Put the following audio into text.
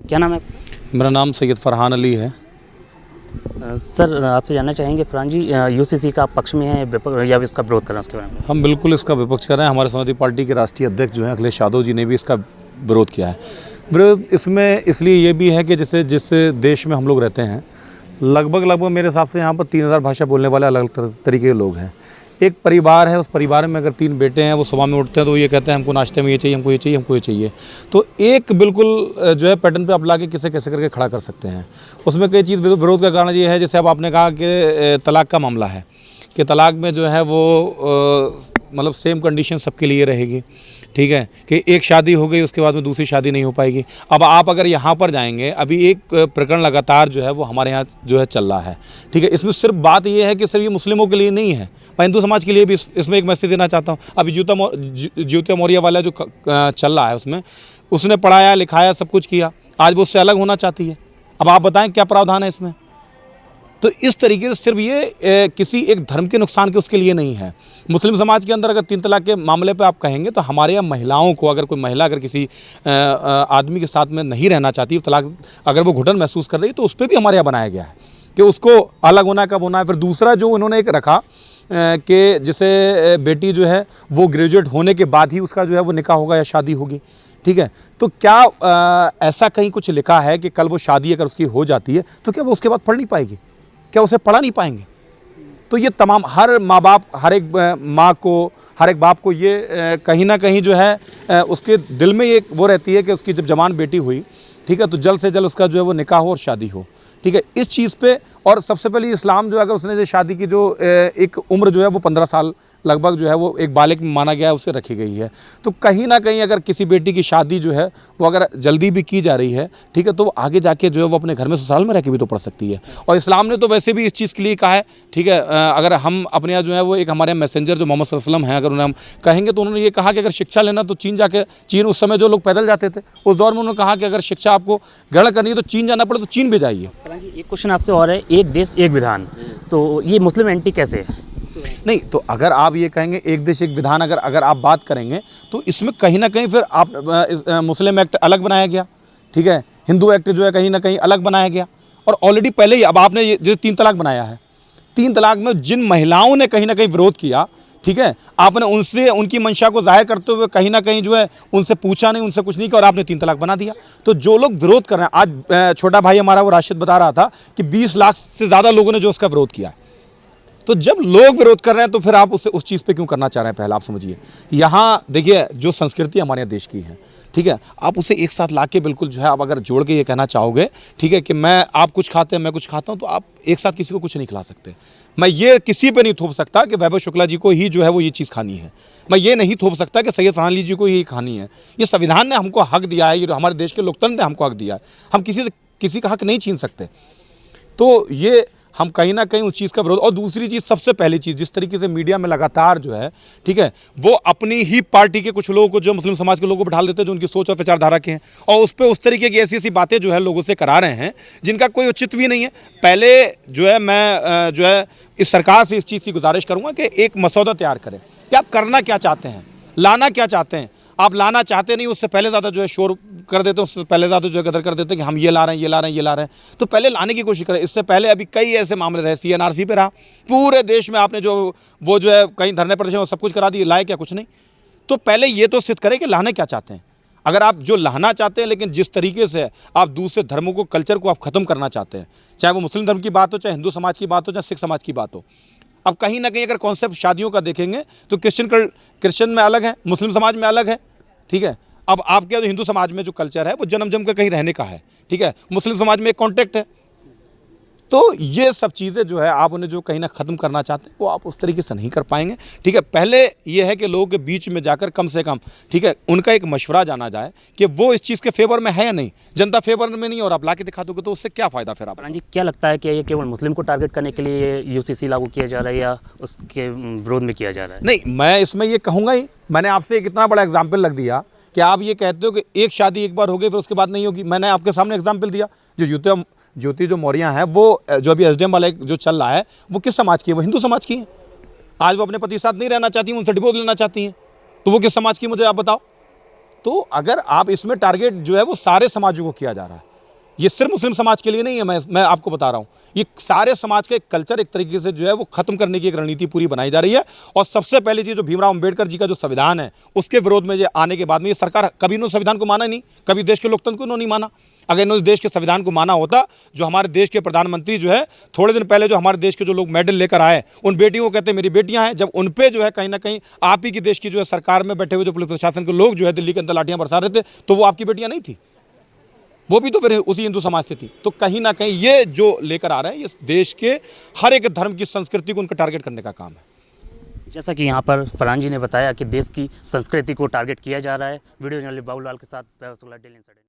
क्या नाम है? मेरा नाम सैयद फरहान अली है। सर आपसे जानना चाहेंगे फरहान जी, यूसीसी का पक्ष में है या इसका विरोध कर रहे हैं, उसके बारे में? हम बिल्कुल इसका विपक्ष कर रहे हैं। हमारे समाजवादी पार्टी के राष्ट्रीय अध्यक्ष जो हैं अखिलेश यादव जी ने भी इसका विरोध किया है। विरोध इसमें इसलिए ये भी है कि जैसे जिस देश में हम लोग रहते हैं, लगभग मेरे हिसाब से यहाँ पर 3000 भाषा बोलने वाले अलग अलग तरीके के लोग हैं। एक परिवार है, उस परिवार में अगर 3 बेटे हैं, वो सुबह में उठते हैं तो ये कहते हैं हमको नाश्ते में ये चाहिए, हमको ये चाहिए, हमको ये चाहिए। तो एक बिल्कुल जो है पैटर्न पे आप ला के कैसे करके खड़ा कर सकते हैं। उसमें कई चीज़ विरोध का कारण ये है, जैसे अब आपने कहा कि तलाक का मामला है कि तलाक में जो है वो मतलब सेम कंडीशन सबके लिए रहेगी, ठीक है, कि एक शादी हो गई उसके बाद में दूसरी शादी नहीं हो पाएगी। अब आप अगर यहाँ पर जाएंगे, अभी एक प्रकरण लगातार जो है वो हमारे यहाँ जो है चल रहा है, ठीक है। इसमें सिर्फ बात ये है कि सिर्फ ये मुस्लिमों के लिए नहीं है, मैं हिंदू समाज के लिए भी इसमें एक मैसेज देना चाहता हूँ। अभी ज्योति मौर्य वाला जो चल रहा है उसमें उसने पढ़ाया लिखाया सब कुछ किया, आज वो उससे अलग होना चाहती है। अब आप बताएं क्या प्रावधान है इसमें? तो इस तरीके से सिर्फ ये किसी एक धर्म के नुकसान के उसके लिए नहीं है। मुस्लिम समाज के अंदर अगर 3 तलाक के मामले पे आप कहेंगे तो हमारे यहाँ महिलाओं को, अगर कोई महिला अगर किसी आदमी के साथ में नहीं रहना चाहती, तलाक अगर वो घुटन महसूस कर रही है, तो उस पर भी हमारे यहाँ बनाया गया है कि उसको अलग होना कब होना है। फिर दूसरा जो उन्होंने एक रखा कि जैसे बेटी जो है वो ग्रेजुएट होने के बाद ही उसका जो है वो निकाह होगा या शादी होगी, ठीक है। तो क्या ऐसा कहीं कुछ लिखा है कि कल वो शादी अगर उसकी हो जाती है तो क्या वो उसके बाद पढ़ नहीं पाएगी? क्या उसे पढ़ा नहीं पाएंगे? तो ये तमाम हर माँ बाप, हर एक माँ को, हर एक बाप को ये कहीं ना कहीं जो है उसके दिल में ये वो रहती है कि उसकी जब जवान बेटी हुई, ठीक है, तो जल्द से जल्द उसका जो है वो निकाह हो और शादी हो, ठीक है। इस चीज़ पे और सबसे पहले इस्लाम जो है, अगर उसने जो शादी की जो एक उम्र जो है वो 15 साल लगभग जो है वो एक बालिग में माना गया है, उसे रखी गई है। तो कहीं ना कहीं अगर किसी बेटी की शादी जो है वो अगर जल्दी भी की जा रही है, ठीक है, तो वो आगे जाके जो है वो अपने घर में ससुराल में रह के भी तो पढ़ सकती है। और इस्लाम ने तो वैसे भी इस चीज़ के लिए कहा है, ठीक है। अगर हम अपने यहाँ जो है वो एक हमारे मैसेंजर जो मोहम्मद सल्लल्लाहु अलैहि वसल्लम हैं, अगर उन्हें हम कहेंगे तो उन्होंने ये कहा कि अगर शिक्षा लेना तो चीन उस समय जो लोग पैदल जाते थे उस दौर में उन्होंने कहा कि अगर शिक्षा आपको ग्रहण करनी है तो चीन जाना पड़े तो चीन भी जाइए। एक क्वेश्चन आपसे और है, एक देश एक विधान, तो ये मुस्लिम एंटी कैसे है? नहीं, तो अगर आप ये कहेंगे एक देश एक विधान, अगर आप बात करेंगे तो इसमें कहीं ना कहीं फिर आप मुस्लिम एक्ट अलग बनाया गया, ठीक है, हिंदू एक्ट जो है कहीं ना कहीं अलग बनाया गया। और ऑलरेडी पहले ही अब आपने ये जो 3 तलाक बनाया है, 3 तलाक में जिन महिलाओं ने कहीं ना कहीं विरोध किया, ठीक है, आपने उनसे उनकी मंशा को जाहिर करते हुए कहीं ना कहीं जो है उनसे पूछा नहीं, उनसे कुछ नहीं किया और आपने 3 तलाक बना दिया। तो जो लोग विरोध कर रहे हैं, आज छोटा भाई हमारा वो राशिद बता रहा था कि 20 लाख से ज़्यादा लोगों ने जो उसका विरोध किया। तो जब लोग विरोध कर रहे हैं तो फिर आप उस चीज़ पे क्यों करना चाह रहे हैं? पहले आप समझिए, यहाँ देखिए जो संस्कृति हमारे यहाँ देश की है, ठीक है, आप उसे एक साथ ला के बिल्कुल जो है आप अगर जोड़ के ये कहना चाहोगे, ठीक है, कि आप कुछ खाते हैं मैं कुछ खाता हूँ, तो आप एक साथ किसी को कुछ नहीं खिला सकते। मैं ये किसी पे नहीं थोप सकता कि वैभव शुक्ला जी को ही जो है वो ये चीज़ खानी है। मैं ये नहीं थोप सकता कि सैयद फरहान अली जी को ही खानी है। ये संविधान ने हमको हक दिया है, ये हमारे देश के लोकतंत्र ने हमको हक दिया है, हम किसी का हक नहीं छीन सकते। तो ये हम कहीं ना कहीं उस चीज़ का विरोध। और दूसरी चीज़, सबसे पहली चीज़, जिस तरीके से मीडिया में लगातार जो है, ठीक है, वो अपनी ही पार्टी के कुछ लोगों को, जो मुस्लिम समाज के लोगों को बिठा देते हैं जो उनकी सोच और विचारधारा के हैं, और उस पर उस तरीके की ऐसी बातें जो है लोगों से करा रहे हैं जिनका कोई औचित्य भी नहीं है। पहले जो है मैं जो है इस सरकार से इस चीज़ की गुजारिश करूँगा कि एक मसौदा तैयार करें कि आप करना क्या चाहते हैं, लाना क्या चाहते हैं। आप लाना चाहते नहीं, उससे पहले ज़्यादा जो है शोर कर देते हैं, उससे पहले ज़्यादा जो है गदर कर देते हैं कि हम ये ला रहे हैं, ये ला रहे हैं, ये ला रहे हैं। तो पहले लाने की कोशिश करें। इससे पहले अभी कई ऐसे मामले रहे, CNRC पे रहा, पूरे देश में आपने जो है कहीं धरने प्रदर्शन सब कुछ करा दिए, लाए क्या? कुछ नहीं। तो पहले ये तो सिद्ध करें कि लाना क्या चाहते हैं। अगर आप जो लाना चाहते हैं, लेकिन जिस तरीके से आप दूसरे धर्मों को, कल्चर को आप ख़त्म करना चाहते हैं, चाहे वो मुस्लिम धर्म की बात हो, चाहे हिंदू समाज की बात हो, चाहे सिख समाज की बात हो। अब कहीं ना कहीं अगर कॉन्सेप्ट शादियों का देखेंगे तो क्रिश्चियन में अलग है, मुस्लिम समाज में अलग है, ठीक है। अब आपके जो हिंदू समाज में जो कल्चर है वो जन्म के कहीं रहने का है, ठीक है, मुस्लिम समाज में एक कॉन्ट्रैक्ट है। तो ये सब चीज़ें जो है आप उन्हें जो कहीं ना ख़त्म करना चाहते हैं वो आप उस तरीके से नहीं कर पाएंगे, ठीक है। पहले ये है कि लोगों के बीच में जाकर कम से कम, ठीक है, उनका एक मशवरा जाना जाए कि वो इस चीज़ के फेवर में है या नहीं। जनता फेवर में नहीं और आप ला के दिखा दोगे तो उससे क्या फ़ायदा फिर? आप जी क्या लगता है कि ये केवल मुस्लिम को टारगेट करने के लिए यूसीसी लागू किया जा रहा है या उसके विरोध में किया जा रहा है? नहीं, मैं इसमें ये कहूँगा ही, मैंने आपसे एक इतना बड़ा एग्जाम्पल रख दिया कि आप ये कहते हो कि एक शादी एक बार हो गई फिर उसके बाद नहीं होगी। मैंने आपके सामने एग्जाम्पल दिया, जो ज्योति जो मौर्य हैं, वो जो अभी SDM वाला जो चल रहा है वो किस समाज की है? वो हिंदू समाज की है। आज वो अपने पति साथ नहीं रहना चाहती हैं, उनसे डिवोर्स लेना चाहती हैं, तो वो किस समाज की, मुझे आप बताओ। तो अगर आप इसमें टारगेट जो है वो सारे समाजों को किया जा रहा है, ये सिर्फ मुस्लिम समाज के लिए नहीं है, मैं आपको बता रहा हूँ, ये सारे समाज का एक कल्चर एक तरीके से जो है वो खत्म करने की एक रणनीति पूरी बनाई जा रही है। और सबसे पहली चीज़ जो भीमराव अंबेडकर जी का जो संविधान है उसके विरोध में ये आने के बाद में ये सरकार कभी इन्होंने संविधान को माना नहीं, कभी देश के लोकतंत्र को इन्होंने नहीं माना। अगर इन्होंने देश के संविधान को माना होता, जो हमारे देश के प्रधानमंत्री जो है थोड़े दिन पहले जो हमारे देश के जो लोग मेडल लेकर आए उन बेटियों को कहते हैं मेरी बेटियां हैं, जब उन पे जो है कहीं ना कहीं आप ही की देश की जो है सरकार में बैठे हुए जो पुलिस प्रशासन के लोग जो है दिल्ली के अंदर लाठियां बरसा रहे थे, तो वो आपकी बेटियां नहीं थी, वो भी तो फिर उसी हिंदू समाज से थी। तो कहीं ना कहीं ये जो लेकर आ रहे हैं ये देश के हर एक धर्म की संस्कृति को उनका टारगेट करने का काम है। जैसा कि यहाँ पर फरहान जी ने बताया कि देश की संस्कृति को टारगेट किया जा रहा है। वीडियो जर्नलिस्ट बाबूलाल के साथ डेली इंसाइडर।